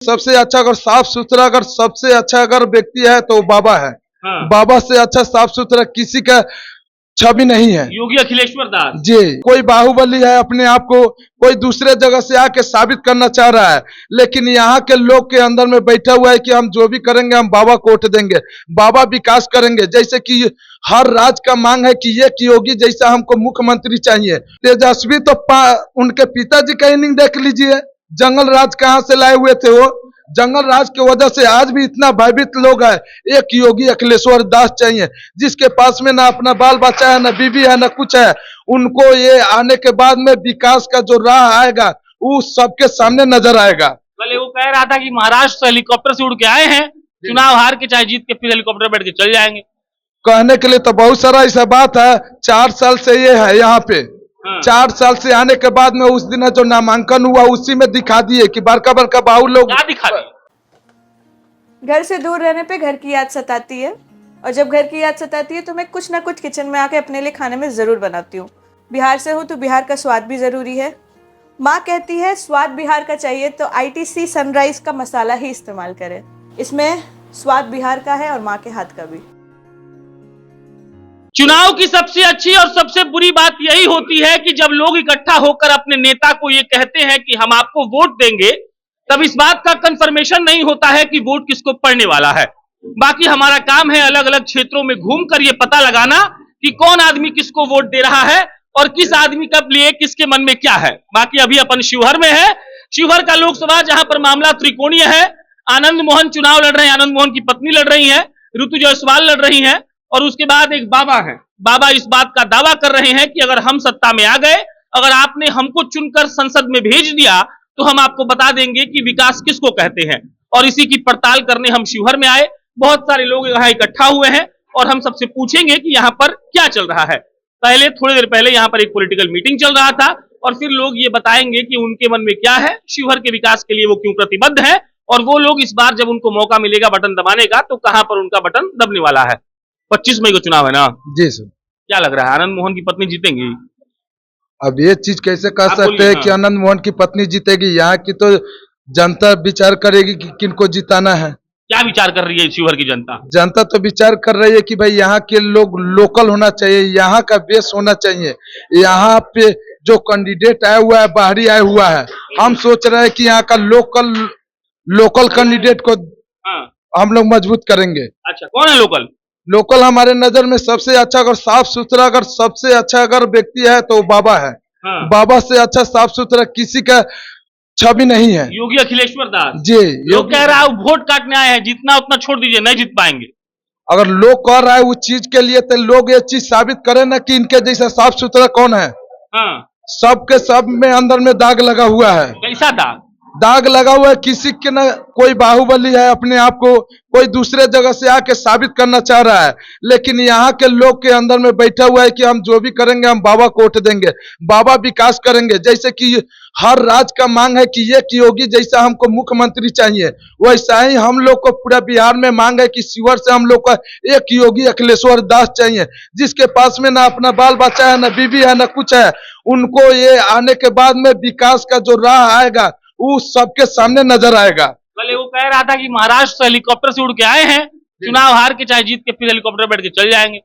सबसे अच्छा अगर साफ सुथरा अगर सबसे अच्छा अगर व्यक्ति है तो बाबा है। हाँ। बाबा से अच्छा साफ सुथरा किसी का छवि नहीं है। योगी अखिलेश्वर दास जी, कोई बाहुबली है अपने आप को, कोई दूसरे जगह से आके साबित करना चाह रहा है, लेकिन यहाँ के लोग के अंदर में बैठा हुआ है कि हम जो भी करेंगे हम बाबा को वोट देंगे, बाबा विकास करेंगे। जैसे कि हर राज्य का मांग है कि ये योगी जैसा हमको मुख्यमंत्री चाहिए। तेजस्वी तो उनके पिताजी का इनिंग देख लीजिए, जंगल राज कहाँ से लाए हुए थे वो। जंगल राज की वजह से आज भी इतना भयभीत लोग है। एक योगी अखिलेश्वर दास चाहिए जिसके पास में ना अपना बाल बच्चा है, ना बीवी है, ना कुछ है। उनको ये आने के बाद में विकास का जो राह आएगा वो सबके सामने नजर आएगा। कल वो कह रहा था कि महाराष्ट्र से हेलीकॉप्टर से उड़ के आए हैं, चुनाव हार के चाहे जीत के फिर हेलीकॉप्टर बैठ के चल जाएंगे। कहने के लिए तो बहुत सारा ऐसा बात है। 4 साल से ये है यहाँ पे। हाँ। 4 साल से आने के बाद में उस दिन जो नामांकन हुआ उसी में दिखा दिए कि बड़का बड़का बाहु लोग क्या दिखा दिए। घर से दूर रहने पे घर की याद सताती है, और जब घर की याद सताती है तो मैं कुछ ना कुछ किचन में आके अपने लिए खाने में ज़रूर बनाती हूँ। बिहार से हूँ तो बिहार का स्वाद भी ज़रूरी है। माँ कहती है स्वाद बिहार का चाहिए तो ITC सनराइज का मसाला ही इस्तेमाल करें। इसमें स्वाद बिहार का है और माँ के हाथ का भी। चुनाव की सबसे अच्छी और सबसे बुरी बात यही होती है कि जब लोग इकट्ठा होकर अपने नेता को ये कहते हैं कि हम आपको वोट देंगे, तब इस बात का कंफर्मेशन नहीं होता है कि वोट किसको पड़ने वाला है। बाकी हमारा काम है अलग अलग क्षेत्रों में घूमकर ये पता लगाना कि कौन आदमी किसको वोट दे रहा है और किस आदमी का लिए किसके मन में क्या है। बाकी अभी अपन शिवहर में है। शिवहर का लोकसभा जहां पर मामला त्रिकोणीय है। आनंद मोहन चुनाव लड़ रहे हैं, आनंद मोहन की पत्नी लड़ रही है, ऋतु जायसवाल लड़ रही है, और उसके बाद एक बाबा है। बाबा इस बात का दावा कर रहे हैं कि अगर हम सत्ता में आ गए, अगर आपने हमको चुनकर संसद में भेज दिया तो हम आपको बता देंगे कि विकास किसको कहते हैं। और इसी की पड़ताल करने हम शिवहर में आए। बहुत सारे लोग यहाँ इकट्ठा हुए हैं और हम सबसे पूछेंगे कि यहाँ पर क्या चल रहा है। पहले थोड़ी देर पहले यहाँ पर एक पॉलिटिकल मीटिंग चल रहा था और फिर लोग ये बताएंगे कि उनके मन में क्या है, शिवहर के विकास के लिए वो क्यों प्रतिबद्ध है, और वो लोग इस बार जब उनको मौका मिलेगा बटन दबाने का तो कहां पर उनका बटन दबने वाला है। 25 मई को चुनाव है ना जी सर। क्या लग रहा है आनंद मोहन की पत्नी जीतेंगी? अब ये चीज कैसे कह आप सकते बोलिए हैं ना। कि आनंद मोहन की पत्नी जीतेगी? यहाँ की तो जनता विचार करेगी कि किनको जिताना है। क्या विचार कर रही है शिवहर की जनता? जनता तो विचार कर रही है कि भाई यहाँ के लोग लोकल होना चाहिए, यहाँ का बेस होना चाहिए। यहाँ पे जो कैंडिडेट आया हुआ है बाहरी आया हुआ है, हम सोच रहे हैं कि यहाँ का लोकल कैंडिडेट को हाँ। हम लोग मजबूत करेंगे। अच्छा, कौन है लोकल? लोकल हमारे नजर में सबसे अच्छा अगर साफ सुथरा अगर सबसे अच्छा अगर व्यक्ति है तो बाबा है। हाँ। बाबा से अच्छा साफ सुथरा किसी का छवि नहीं है। योगी अखिलेश्वर दास जी, लोग कह रहा है वोट काटने आए हैं, जितना उतना छोड़ दीजिए, नहीं जीत पाएंगे। अगर लोग कर रहा है उस चीज के लिए तो लोग ये चीज साबित करें ना कि इनके जैसा साफ सुथरा कौन है। हाँ। सबके सब में अंदर में दाग लगा हुआ है। कैसा था? दाग लगा हुआ है। किसी के ना कोई बाहुबली है अपने आप को, कोई दूसरे जगह से आके साबित करना चाह रहा है, लेकिन यहाँ के लोग के अंदर में बैठा हुआ है कि हम जो भी करेंगे हम बाबा को वोट देंगे, बाबा विकास करेंगे। जैसे कि हर राज्य का मांग है कि ये योगी जैसा हमको मुख्यमंत्री चाहिए, वैसा ही हम लोग को पूरा बिहार में मांग है कि शिवहर से हम लोग को एक योगी अखिलेश्वर दास चाहिए जिसके पास में ना अपना बाल बच्चा है, ना बीवी है, ना कुछ है। उनको ये आने के बाद में विकास का जो राह आएगा वो सबके सामने नजर आएगा। कल वो कह रहा था कि महाराष्ट्र से हेलीकॉप्टर से उड़ के आए हैं, चुनाव हार के चाहे जीत के फिर हेलीकॉप्टर बैठ के चल जाएंगे।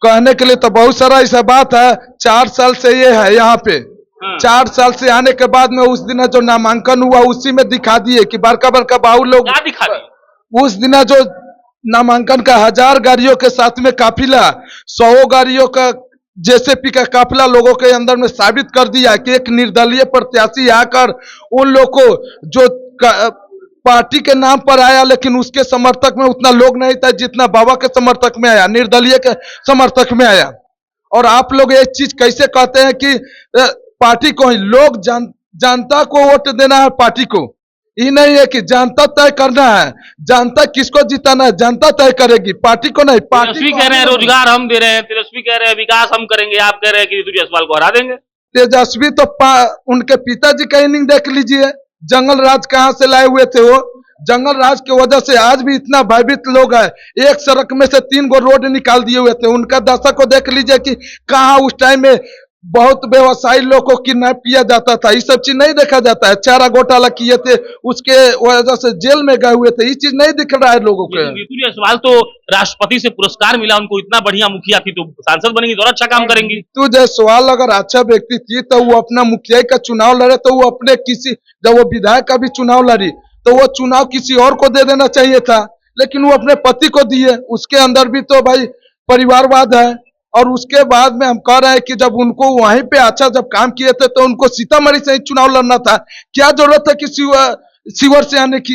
कहने के लिए तो बहुत सारा ऐसा बात है। 4 साल से ये है यहाँ पे। हाँ। 4 साल से आने के बाद में उस दिन जो नामांकन हुआ उसी में दिखा दिए कि बड़का बड़का बाहु लोग। क्या दिखा दिए? उस दिन जो नामांकन का 1000 गाड़ियों के साथ में काफिला, 100 गाड़ियों का जेसीपी का काफिला लोगों के अंदर में साबित कर दिया कि एक निर्दलीय प्रत्याशी आकर उन लोग को जो पार्टी के नाम पर आया, लेकिन उसके समर्थक में उतना लोग नहीं था जितना बाबा के समर्थक में आया, निर्दलीय के समर्थक में आया। और आप लोग एक चीज कैसे कहते हैं कि पार्टी को ही लोग जनता को वोट देना है, पार्टी को ये नहीं है कि जनता तय करना है। जनता किसको जिताना है जनता तय करेगी, पार्टी को नहीं। तेजस्वी कह रहे हैं रोजगार हम दे रहे हैं, तेजस्वी कह रहे हैं विकास हम करेंगे, आप कह रहे हैं कि ऋतु जायसवाल को हरा देंगे। तेजस्वी तो उनके पिताजी का इनिंग देख लीजिए, जंगल राज कहाँ से लाए हुए थे वो। जंगल राज की वजह से आज भी इतना भयभीत लोग है। एक सड़क में से 3 गो रोड निकाल दिए हुए थे। उनका दशा को देख लीजिए कि कहाँ उस टाइम में बहुत व्यवसायी लोग को किडनैप किया जाता था, ये सब चीज नहीं देखा जाता है। चारा घोटाला किए थे, उसके वजह से जेल में गए हुए थे, ये चीज नहीं दिख रहा है लोगों को। लेकिन ऋतु जायसवाल तो राष्ट्रपति से पुरस्कार मिला उनको, इतना बढ़िया मुखिया थी, तो सांसद बनेंगी तो और अच्छा काम करेंगी। तो जायसवाल अगर अच्छा व्यक्ति थी तो वो अपना मुखिया का चुनाव लड़े, तो वो अपने किसी, जब वो विधायक का भी चुनाव लड़ी तो वो चुनाव किसी और को दे देना चाहिए था, लेकिन वो अपने पति को दिए। उसके अंदर भी तो भाई परिवारवाद है। और उसके बाद में हम कह रहे हैं कि जब उनको वहीं पे अच्छा जब काम किए थे तो उनको सीतामढ़ी से ही चुनाव लड़ना था। क्या जरूरत है कि शिवर से आने की?